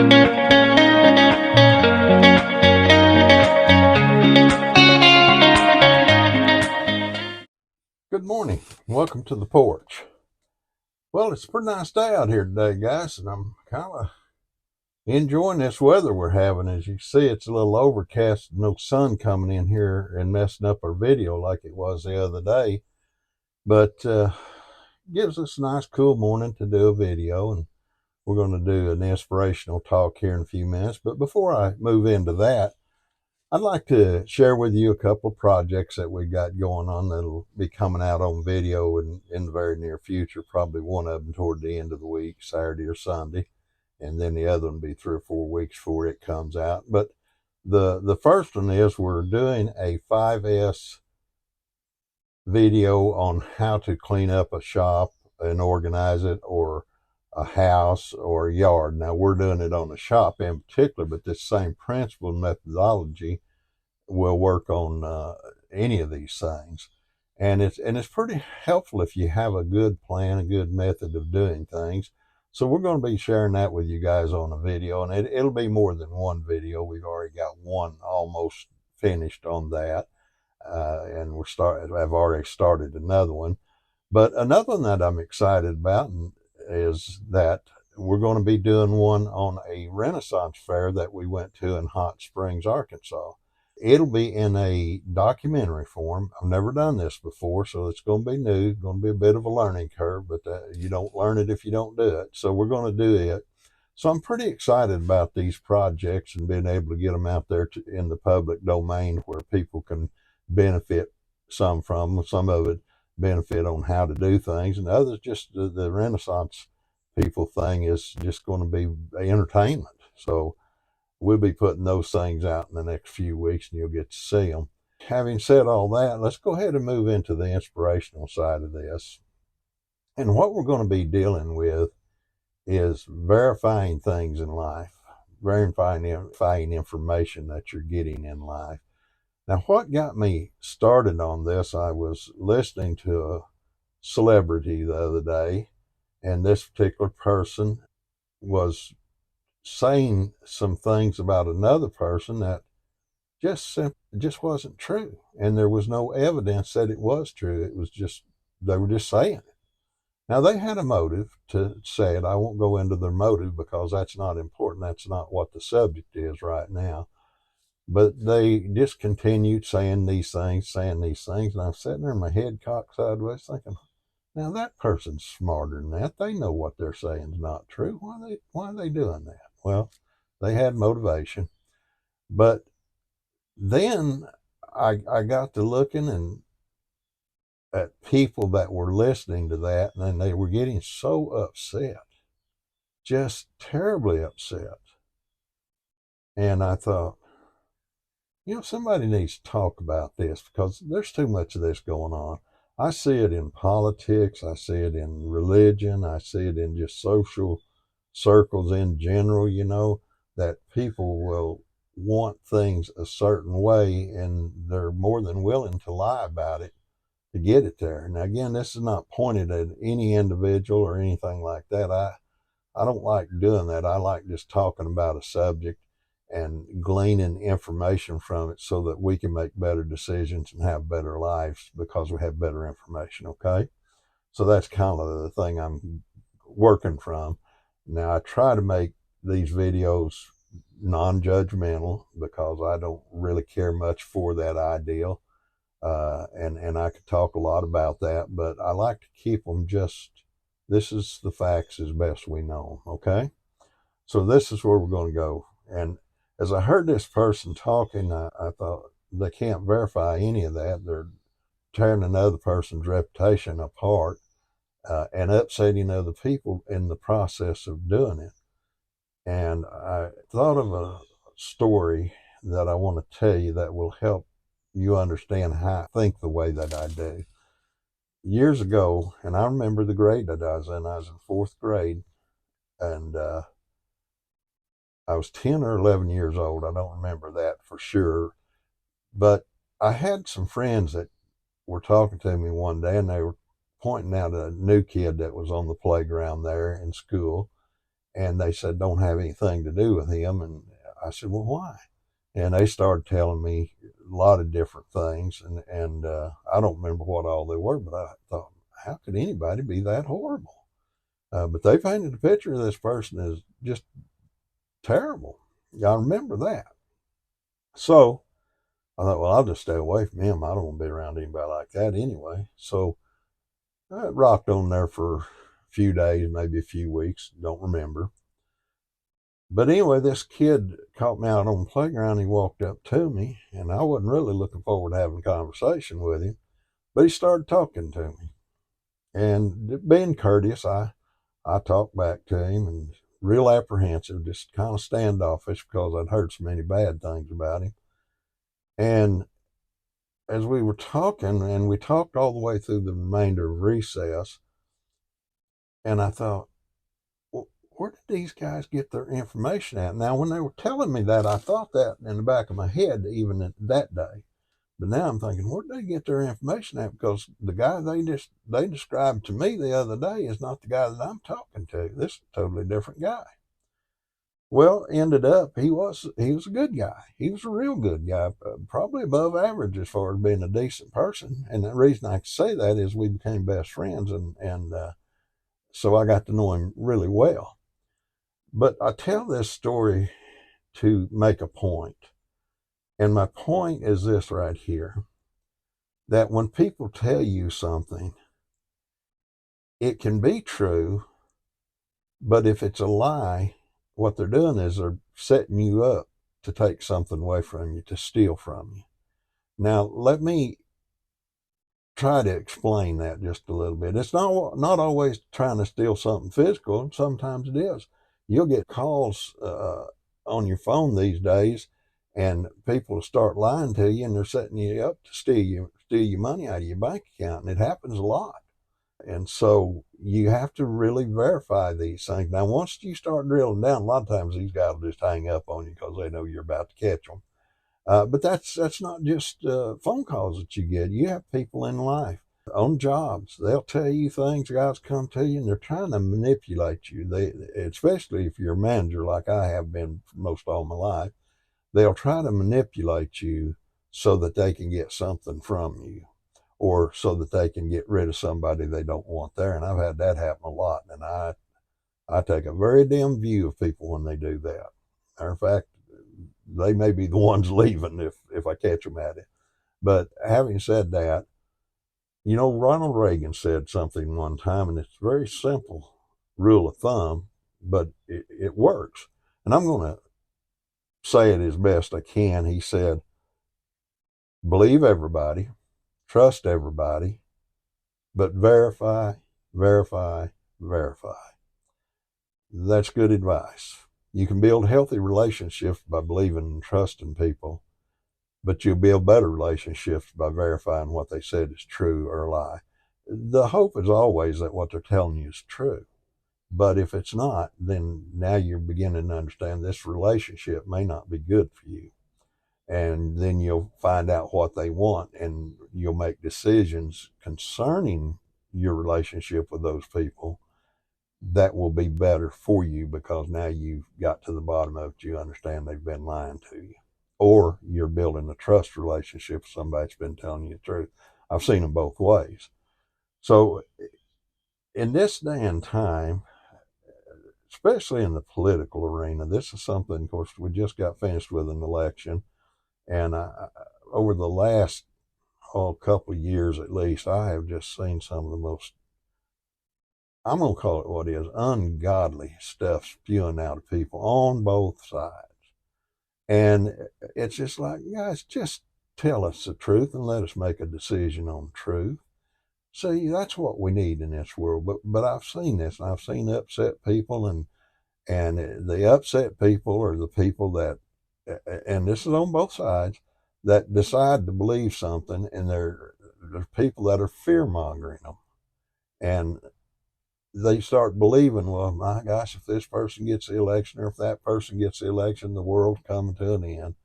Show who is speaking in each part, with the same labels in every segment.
Speaker 1: Good morning. Welcome to the porch. Well, it's a pretty nice day out here today, guys, and I'm kind of enjoying this weather we're having. As you see, it's a little overcast, no sun coming in here and messing up our video like it was the other day, but gives us a nice cool morning to do a video, and we're going to do an inspirational talk here in a few minutes. But before I move into that, I'd like to share with you a couple of projects that we got going on that'll be coming out on video in the very near future. Probably one of them toward the end of the week, Saturday or Sunday, and then the other one will be 3 or 4 weeks before it comes out. But the first one is we're doing a 5S video on how to clean up a shop and organize it, or a house or a yard. Now we're doing it on a shop in particular, but this same principle and methodology will work on any of these things. And it's pretty helpful if you have a good plan, a good method of doing things. So we're going to be sharing that with you guys on a video, and it'll be more than one video. We've already got one almost finished on that, and I've already started another one. But another one that I'm excited about is that we're going to be doing one on a Renaissance fair that we went to in Hot Springs, Arkansas. It'll be in a documentary form. I've never done this before, so it's going to be new. It's going to be a bit of a learning curve, but you don't learn it if you don't do it. So we're going to do it. So I'm pretty excited about these projects and being able to get them out there in the public domain where people can benefit some from them. Some of it benefit on how to do things, and others just the Renaissance people thing is just going to be entertainment. So we'll be putting those things out in the next few weeks, and you'll get to see them. Having said all that, let's go ahead and move into the inspirational side of this. And what we're going to be dealing with is verifying things in life, verifying information that you're getting in life. Now, what got me started on this, I was listening to a celebrity the other day, and this particular person was saying some things about another person that just wasn't true, and there was no evidence that it was true. It was just they were just saying it. Now they had a motive to say it. I won't go into their motive because that's not important. That's not what the subject is right now. But they just continued saying these things, and I'm sitting there, my head cocked sideways, thinking, now that person's smarter than that. They know what they're saying is not true. Why are they doing that? Well, they had motivation. But then I got to looking and at people that were listening to that, and then they were getting so upset, just terribly upset. And I thought, somebody needs to talk about this because there's too much of this going on. I see it in politics, I see it in religion, I see it in just social circles in general, that people will want things a certain way and they're more than willing to lie about it to get it there. Now, again, this is not pointed at any individual or anything like that. I don't like doing that. I like just talking about a subject and gleaning information from it so that we can make better decisions and have better lives because we have better information, okay? So that's kind of the thing I'm working from. Now, I try to make these videos non-judgmental because I don't really care much for that ideal. And I could talk a lot about that, but I like to keep them this is the facts as best we know, okay? So this is where we're going to go. And as I heard this person talking, I thought they can't verify any of that. They're tearing another person's reputation apart and upsetting other people in the process of doing it. And I thought of a story that I want to tell you that will help you understand how I think the way that I do. Years ago, and I remember the grade that I was in fourth grade, and I was 10 or 11 years old. I don't remember that for sure. But I had some friends that were talking to me one day, and they were pointing out a new kid that was on the playground there in school. And they said, don't have anything to do with him. And I said, well, why? And they started telling me a lot of different things. And I don't remember what all they were, but I thought, how could anybody be that horrible? But they painted a picture of this person as just terrible. I remember that. So I thought, well, I'll just stay away from him. I don't want to be around anybody like that anyway. So I rocked on there for a few days, maybe a few weeks, don't remember. But anyway, this kid caught me out on the playground. He walked up to me, and I wasn't really looking forward to having a conversation with him, but he started talking to me. And being courteous, I talked back to him and real apprehensive, just kind of standoffish because I'd heard so many bad things about him. And as we were talking, and we talked all the way through the remainder of recess, and I thought, well, where did these guys get their information at? Now, when they were telling me that, I thought that in the back of my head, even at that day. But now I'm thinking, where did they get their information at? Because the guy they described to me the other day is not the guy that I'm talking to. This is a totally different guy. Well, ended up he was a good guy. He was a real good guy, probably above average as far as being a decent person. And the reason I can say that is we became best friends, and so I got to know him really well. But I tell this story to make a point, and my point is this right here: that when people tell you something, it can be true, but if it's a lie, what they're doing is they're setting you up to take something away from you, to steal from you. Now, let me try to explain that just a little bit. It's not always trying to steal something physical. Sometimes it is. You'll get calls on your phone these days, and people start lying to you, and they're setting you up to steal your money out of your bank account, and it happens a lot. And so you have to really verify these things. Now, once you start drilling down, a lot of times these guys will just hang up on you because they know you're about to catch them. But that's not just phone calls that you get. You have people in life on jobs. They'll tell you things. Guys come to you and they're trying to manipulate you. They, especially if you're a manager like I have been for most all my life, they'll try to manipulate you so that they can get something from you, or so that they can get rid of somebody they don't want there. And I've had that happen a lot. And I take a very dim view of people when they do that. Matter of fact, they may be the ones leaving if I catch them at it. But having said that, Ronald Reagan said something one time, and it's a very simple rule of thumb, but it works. And I'm going to say it as best I can. He said, believe everybody, trust everybody, but verify, verify, verify. That's good advice. You can build healthy relationships by believing and trusting people, but you'll build better relationships by verifying what they said is true or a lie. The hope is always that what they're telling you is true. But if it's not, then now you're beginning to understand this relationship may not be good for you. And then you'll find out what they want, and you'll make decisions concerning your relationship with those people that will be better for you, because now you've got to the bottom of it. You understand they've been lying to you, or you're building a trust relationship with somebody that's been telling you the truth. I've seen them both ways. So in this day and time, especially in the political arena, this is something, of course, we just got finished with an election. And over the last couple of years at least, I have just seen some of the most, I'm going to call it what is, ungodly stuff spewing out of people on both sides. And it's just like, guys, just tell us the truth and let us make a decision on truth. See, that's what we need in this world. But I've seen this, and I've seen upset people, and the upset people are the people that, and this is on both sides, that decide to believe something, and there's people that are fear mongering them, and they start believing, well, my gosh, if this person gets the election, or if that person gets the election, the world's coming to an end.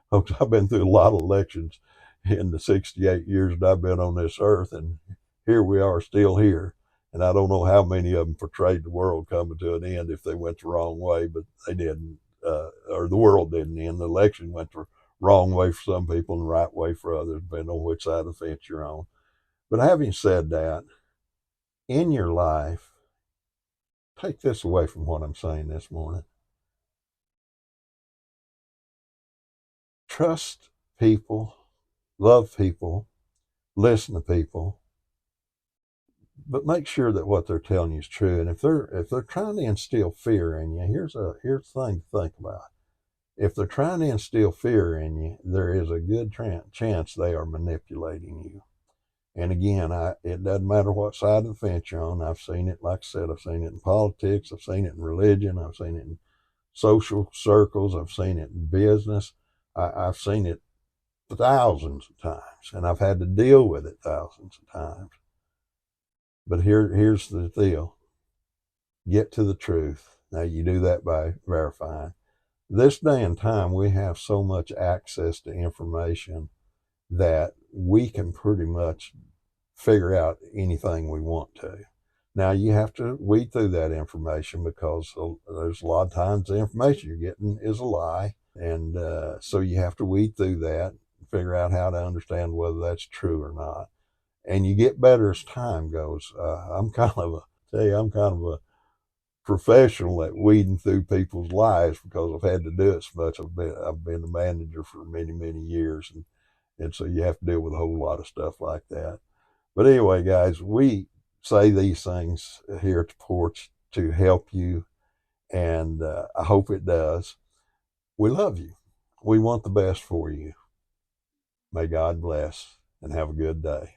Speaker 1: Folks, I've been through a lot of elections in the 68 years that I've been on this earth, and here we are still here. And I don't know how many of them portrayed the world coming to an end if they went the wrong way, but they didn't, or the world didn't end. The election went the wrong way for some people and the right way for others, depending on which side of the fence you're on. But having said that, in your life, take this away from what I'm saying this morning. Trust people, love people, listen to people, but make sure that what they're telling you is true. And if they're trying to instill fear in you, here's the thing to think about. If they're trying to instill fear in you, there is a good chance they are manipulating you. And again, it doesn't matter what side of the fence you're on. I've seen it, like I said, I've seen it in politics, I've seen it in religion, I've seen it in social circles, I've seen it in business, I've seen it thousands of times, and I've had to deal with it thousands of times. But here's the deal: get to the truth. Now, you do that by verifying. This day and time, we have so much access to information that we can pretty much figure out anything we want to. Now, you have to weed through that information because there's a lot of times the information you're getting is a lie. And so you have to weed through that, figure out how to understand whether that's true or not. And you get better as time goes. I'm kind of a professional at weeding through people's lives because I've had to do it so much. I've been a manager for many years, and so you have to deal with a whole lot of stuff like that. But anyway, guys, we say these things here at the porch to help you, and I hope it does. We love you. We want the best for you. May God bless, and have a good day.